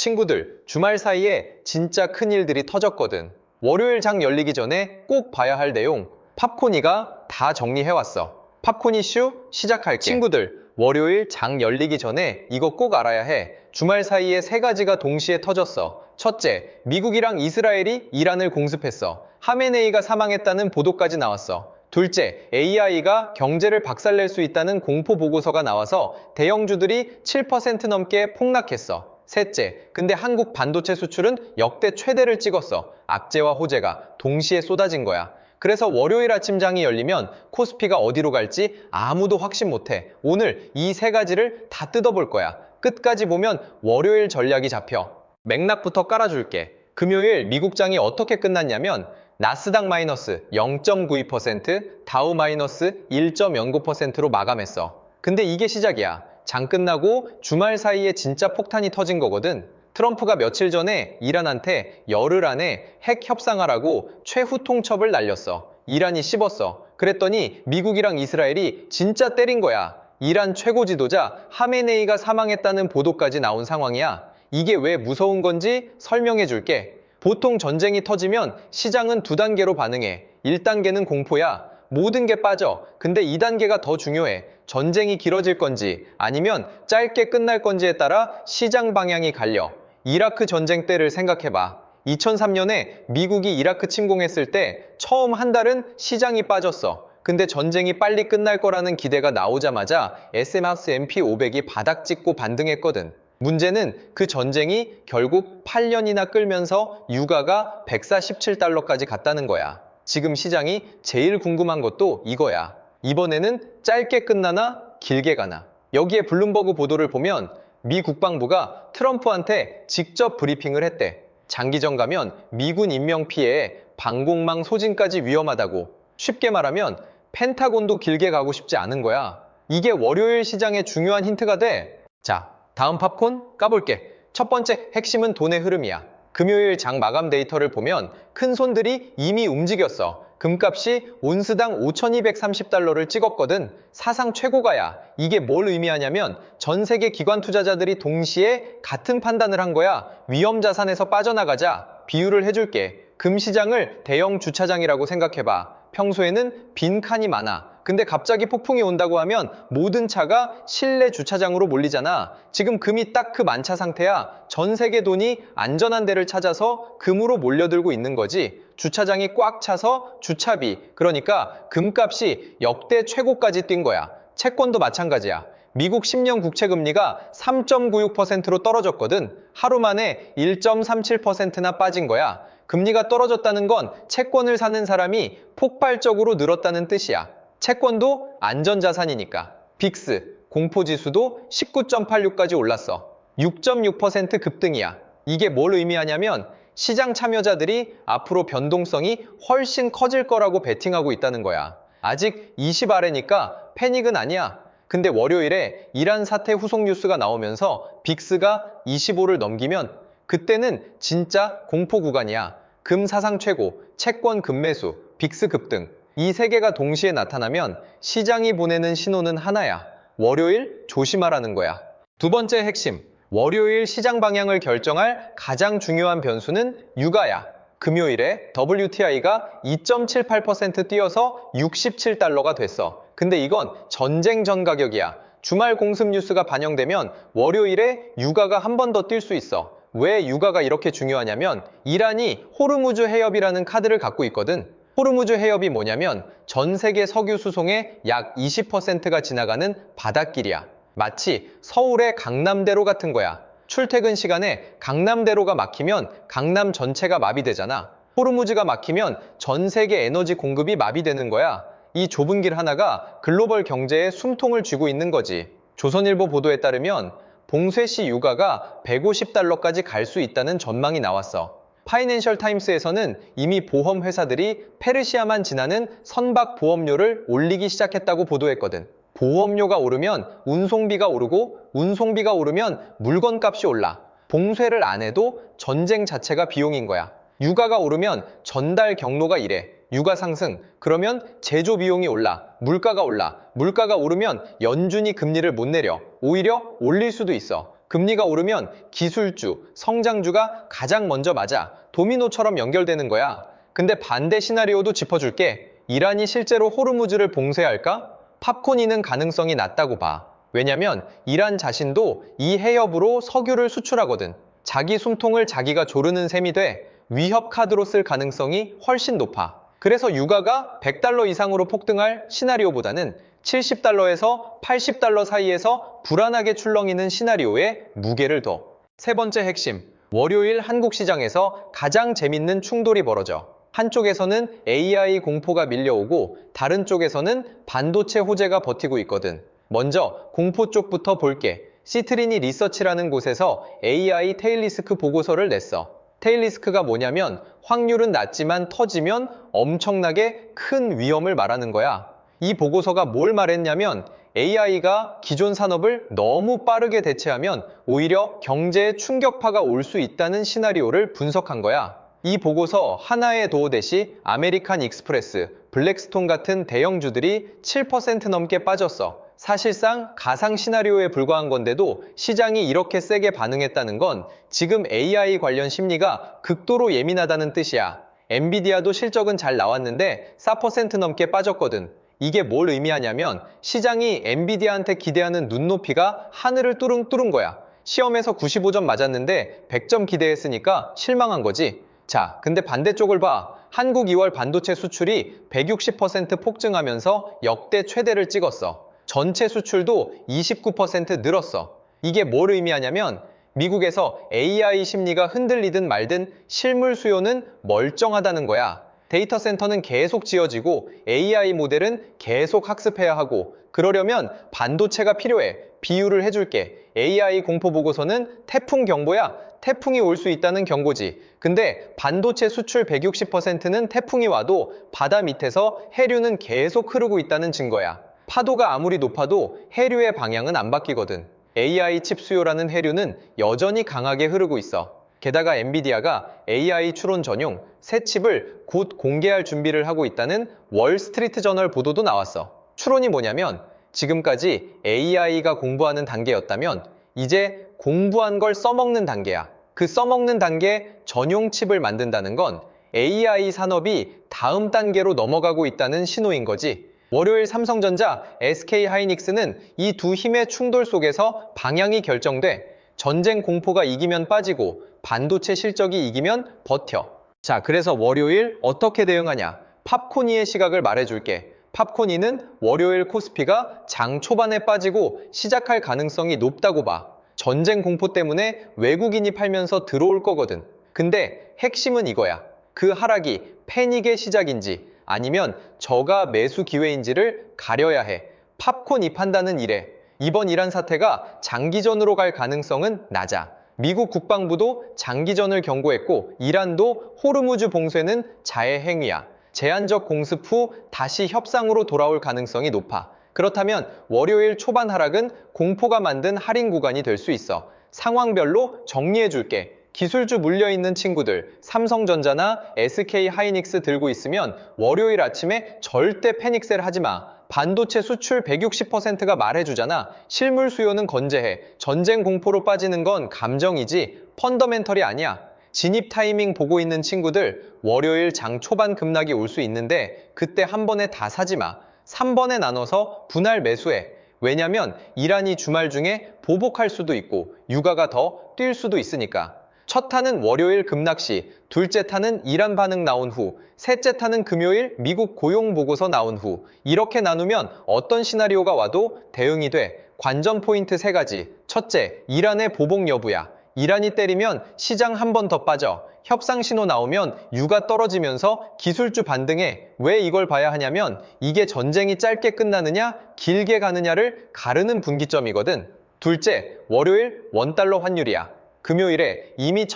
친구들, 주말 사이에 진짜 큰일들이 터졌거든. 월요일 장 열리기 전에 꼭 봐야 할 내용, 팝콘이가 다 정리해왔어. 팝콘 이슈 시작할게. 친구들, 월요일 장 열리기 전에 이거 꼭 알아야 해. 주말 사이에 세 가지가 동시에 터졌어. 첫째, 미국이랑 이스라엘이 이란을 공습했어. 하메네이가 사망했다는 보도까지 나왔어. 둘째, AI가 경제를 박살낼 수 있다는 공포 보고서가 나와서 대형주들이 7% 넘게 폭락했어. 셋째, 근데 한국 반도체 수출은 역대 최대를 찍었어. 악재와 호재가 동시에 쏟아진 거야. 그래서 월요일 아침 장이 열리면 코스피가 어디로 갈지 아무도 확신 못해. 오늘 이 세 가지를 다 뜯어볼 거야. 끝까지 보면 월요일 전략이 잡혀. 맥락부터 깔아줄게. 금요일 미국장이 어떻게 끝났냐면 나스닥 마이너스 0.92%, 다우 마이너스 1.09%로 마감했어. 근데 이게 시작이야. 장 끝나고 주말 사이에 진짜 폭탄이 터진 거거든. 트럼프가 며칠 전에 이란한테 열흘 안에 핵 협상하라고 최후 통첩을 날렸어. 이란이 씹었어. 그랬더니 미국이랑 이스라엘이 진짜 때린 거야. 이란 최고 지도자 하메네이가 사망했다는 보도까지 나온 상황이야. 이게 왜 무서운 건지 설명해 줄게. 보통 전쟁이 터지면 시장은 두 단계로 반응해. 1단계는 공포야. 모든 게 빠져. 근데 2단계가 더 중요해. 전쟁이 길어질 건지 아니면 짧게 끝날 건지에 따라 시장 방향이 갈려. 이라크 전쟁 때를 생각해봐. 2003년에 미국이 이라크 침공했을 때 처음 한 달은 시장이 빠졌어. 근데 전쟁이 빨리 끝날 거라는 기대가 나오자마자 S&P 500이 바닥 찍고 반등했거든. 문제는 그 전쟁이 결국 8년이나 끌면서 유가가 147달러까지 갔다는 거야. 지금 시장이 제일 궁금한 것도 이거야. 이번에는 짧게 끝나나 길게 가나. 여기에 블룸버그 보도를 보면 미 국방부가 트럼프한테 직접 브리핑을 했대. 장기전 가면 미군 인명 피해에 방공망 소진까지 위험하다고. 쉽게 말하면 펜타곤도 길게 가고 싶지 않은 거야. 이게 월요일 시장의 중요한 힌트가 돼. 자, 다음 팝콘 까볼게. 첫 번째 핵심은 돈의 흐름이야. 금요일 장 마감 데이터를 보면 큰 손들이 이미 움직였어. 금값이 온스당 5,230달러를 찍었거든. 사상 최고가야. 이게 뭘 의미하냐면 전 세계 기관 투자자들이 동시에 같은 판단을 한 거야. 위험 자산에서 빠져나가자. 비유를 해줄게. 금 시장을 대형 주차장이라고 생각해봐. 평소에는 빈 칸이 많아. 근데 갑자기 폭풍이 온다고 하면 모든 차가 실내 주차장으로 몰리잖아. 지금 금이 딱 그 만차 상태야. 전 세계 돈이 안전한 데를 찾아서 금으로 몰려들고 있는 거지. 주차장이 꽉 차서 주차비, 그러니까 금값이 역대 최고까지 뛴 거야. 채권도 마찬가지야. 미국 10년 국채 금리가 3.96%로 떨어졌거든. 하루 만에 1.37%나 빠진 거야. 금리가 떨어졌다는 건 채권을 사는 사람이 폭발적으로 늘었다는 뜻이야. 채권도 안전자산이니까. 빅스, 공포지수도 19.86까지 올랐어. 6.6% 급등이야. 이게 뭘 의미하냐면 시장 참여자들이 앞으로 변동성이 훨씬 커질 거라고 베팅하고 있다는 거야. 아직 20 아래니까 패닉은 아니야. 근데 월요일에 이란 사태 후속 뉴스가 나오면서 빅스가 25를 넘기면 그때는 진짜 공포 구간이야. 금 사상 최고, 채권 급매수, 빅스 급등. 이 세 개가 동시에 나타나면 시장이 보내는 신호는 하나야. 월요일 조심하라는 거야. 두 번째 핵심, 월요일 시장 방향을 결정할 가장 중요한 변수는 유가야. 금요일에 WTI가 2.78% 뛰어서 67달러가 됐어. 근데 이건 전쟁 전 가격이야. 주말 공습 뉴스가 반영되면 월요일에 유가가 한 번 더 뛸 수 있어. 왜 유가가 이렇게 중요하냐면 이란이 호르무즈 해협이라는 카드를 갖고 있거든. 호르무즈 해협이 뭐냐면 전 세계 석유 수송의 약 20%가 지나가는 바닷길이야. 마치 서울의 강남대로 같은 거야. 출퇴근 시간에 강남대로가 막히면 강남 전체가 마비되잖아. 호르무즈가 막히면 전 세계 에너지 공급이 마비되는 거야. 이 좁은 길 하나가 글로벌 경제에 숨통을 쥐고 있는 거지. 조선일보 보도에 따르면 봉쇄시 유가가 150달러까지 갈 수 있다는 전망이 나왔어. 파이낸셜 타임스에서는 이미 보험 회사들이 페르시아만 지나는 선박 보험료를 올리기 시작했다고 보도했거든. 보험료가 오르면 운송비가 오르고 운송비가 오르면 물건값이 올라. 봉쇄를 안 해도 전쟁 자체가 비용인 거야. 유가가 오르면 전달 경로가 이래. 유가 상승, 그러면 제조 비용이 올라. 물가가 올라. 물가가 오르면 연준이 금리를 못 내려. 오히려 올릴 수도 있어. 금리가 오르면 기술주, 성장주가 가장 먼저 맞아 도미노처럼 연결되는 거야. 근데 반대 시나리오도 짚어줄게. 이란이 실제로 호르무즈를 봉쇄할까? 팝콘이는 가능성이 낮다고 봐. 왜냐면 이란 자신도 이 해협으로 석유를 수출하거든. 자기 숨통을 자기가 조르는 셈이 돼 위협 카드로 쓸 가능성이 훨씬 높아. 그래서 유가가 100달러 이상으로 폭등할 시나리오보다는 70달러에서 80달러 사이에서 불안하게 출렁이는 시나리오에 무게를 둬. 세 번째 핵심, 월요일 한국 시장에서 가장 재밌는 충돌이 벌어져. 한쪽에서는 AI 공포가 밀려오고 다른 쪽에서는 반도체 호재가 버티고 있거든. 먼저 공포 쪽부터 볼게. 시트리니 리서치라는 곳에서 AI 테일리스크 보고서를 냈어. 테일리스크가 뭐냐면 확률은 낮지만 터지면 엄청나게 큰 위험을 말하는 거야. 이 보고서가 뭘 말했냐면 AI가 기존 산업을 너무 빠르게 대체하면 오히려 경제에 충격파가 올 수 있다는 시나리오를 분석한 거야. 이 보고서 하나에 도어댓이 아메리칸 익스프레스, 블랙스톤 같은 대형주들이 7% 넘게 빠졌어. 사실상 가상 시나리오에 불과한 건데도 시장이 이렇게 세게 반응했다는 건 지금 AI 관련 심리가 극도로 예민하다는 뜻이야. 엔비디아도 실적은 잘 나왔는데 4% 넘게 빠졌거든. 이게 뭘 의미하냐면 시장이 엔비디아한테 기대하는 눈높이가 하늘을 뚫은 거야. 시험에서 95점 맞았는데 100점 기대했으니까 실망한 거지. 자, 근데 반대쪽을 봐. 한국 2월 반도체 수출이 160% 폭증하면서 역대 최대를 찍었어. 전체 수출도 29% 늘었어. 이게 뭘 의미하냐면 미국에서 AI 심리가 흔들리든 말든 실물 수요는 멀쩡하다는 거야. 데이터 센터는 계속 지어지고 AI 모델은 계속 학습해야 하고 그러려면 반도체가 필요해. 비유를 해줄게. AI 공포 보고서는 태풍 경보야. 태풍이 올 수 있다는 경고지. 근데 반도체 수출 160%는 태풍이 와도 바다 밑에서 해류는 계속 흐르고 있다는 증거야. 파도가 아무리 높아도 해류의 방향은 안 바뀌거든. AI 칩 수요라는 해류는 여전히 강하게 흐르고 있어. 게다가 엔비디아가 AI 추론 전용 새 칩을 곧 공개할 준비를 하고 있다는 월스트리트 저널 보도도 나왔어. 추론이 뭐냐면 지금까지 AI가 공부하는 단계였다면 이제 공부한 걸 써먹는 단계야. 그 써먹는 단계 전용 칩을 만든다는 건 AI 산업이 다음 단계로 넘어가고 있다는 신호인 거지. 월요일 삼성전자, SK하이닉스는 이 두 힘의 충돌 속에서 방향이 결정돼. 전쟁 공포가 이기면 빠지고 반도체 실적이 이기면 버텨. 자, 그래서 월요일 어떻게 대응하냐? 팝코니의 시각을 말해줄게. 팝코니는 월요일 코스피가 장 초반에 빠지고 시작할 가능성이 높다고 봐. 전쟁 공포 때문에 외국인이 팔면서 들어올 거거든. 근데 핵심은 이거야. 그 하락이 패닉의 시작인지 아니면 저가 매수 기회인지를 가려야 해. 팝콘이 판단은 이래. 이번 이란 사태가 장기전으로 갈 가능성은 낮아. 미국 국방부도 장기전을 경고했고 이란도 호르무즈 봉쇄는 자해 행위야. 제한적 공습 후 다시 협상으로 돌아올 가능성이 높아. 그렇다면 월요일 초반 하락은 공포가 만든 할인 구간이 될 수 있어. 상황별로 정리해줄게. 기술주 물려있는 친구들, 삼성전자나 SK하이닉스 들고 있으면 월요일 아침에 절대 패닉셀 하지 마. 반도체 수출 160%가 말해주잖아. 실물 수요는 건재해. 전쟁 공포로 빠지는 건 감정이지 펀더멘털이 아니야. 진입 타이밍 보고 있는 친구들 월요일 장 초반 급락이 올 수 있는데 그때 한 번에 다 사지 마. 3번에 나눠서 분할 매수해. 왜냐면 이란이 주말 중에 보복할 수도 있고 유가가 더 뛸 수도 있으니까. 첫 타는 월요일 급락 시, 둘째 타는 이란 반응 나온 후, 셋째 타는 금요일 미국 고용 보고서 나온 후 이렇게 나누면 어떤 시나리오가 와도 대응이 돼. 관전 포인트 3가지. 첫째, 이란의 보복 여부야. 이란이 때리면 시장 한 번 더 빠져. 협상 신호 나오면 유가 떨어지면서 기술주 반등해. 왜 이걸 봐야 하냐면 이게 전쟁이 짧게 끝나느냐 길게 가느냐를 가르는 분기점이거든. 둘째, 월요일 원달러 환율이야. 금요일에 이미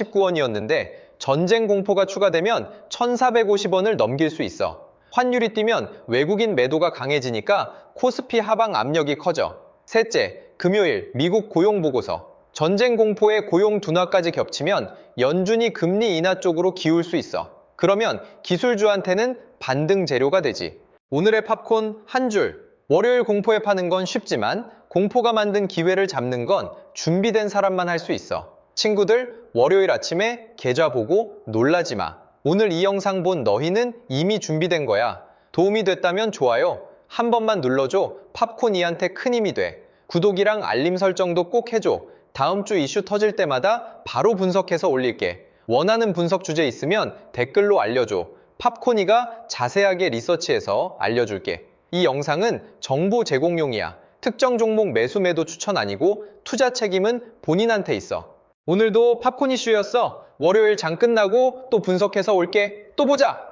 1439원이었는데 전쟁 공포가 추가되면 1450원을 넘길 수 있어. 환율이 뛰면 외국인 매도가 강해지니까 코스피 하방 압력이 커져. 셋째, 금요일 미국 고용 보고서. 전쟁 공포에 고용 둔화까지 겹치면 연준이 금리 인하 쪽으로 기울 수 있어. 그러면 기술주한테는 반등 재료가 되지. 오늘의 팝콘 한 줄. 월요일 공포에 파는 건 쉽지만 공포가 만든 기회를 잡는 건 준비된 사람만 할 수 있어. 친구들, 월요일 아침에 계좌 보고 놀라지 마. 오늘 이 영상 본 너희는 이미 준비된 거야. 도움이 됐다면 좋아요 한 번만 눌러줘. 팝콘이한테 큰 힘이 돼. 구독이랑 알림 설정도 꼭 해줘. 다음 주 이슈 터질 때마다 바로 분석해서 올릴게. 원하는 분석 주제 있으면 댓글로 알려줘. 팝콘이가 자세하게 리서치해서 알려줄게. 이 영상은 정보 제공용이야. 특정 종목 매수 매도 추천 아니고 투자 책임은 본인한테 있어. 오늘도 팝콘 이슈였어. 월요일 장 끝나고 또 분석해서 올게. 또 보자!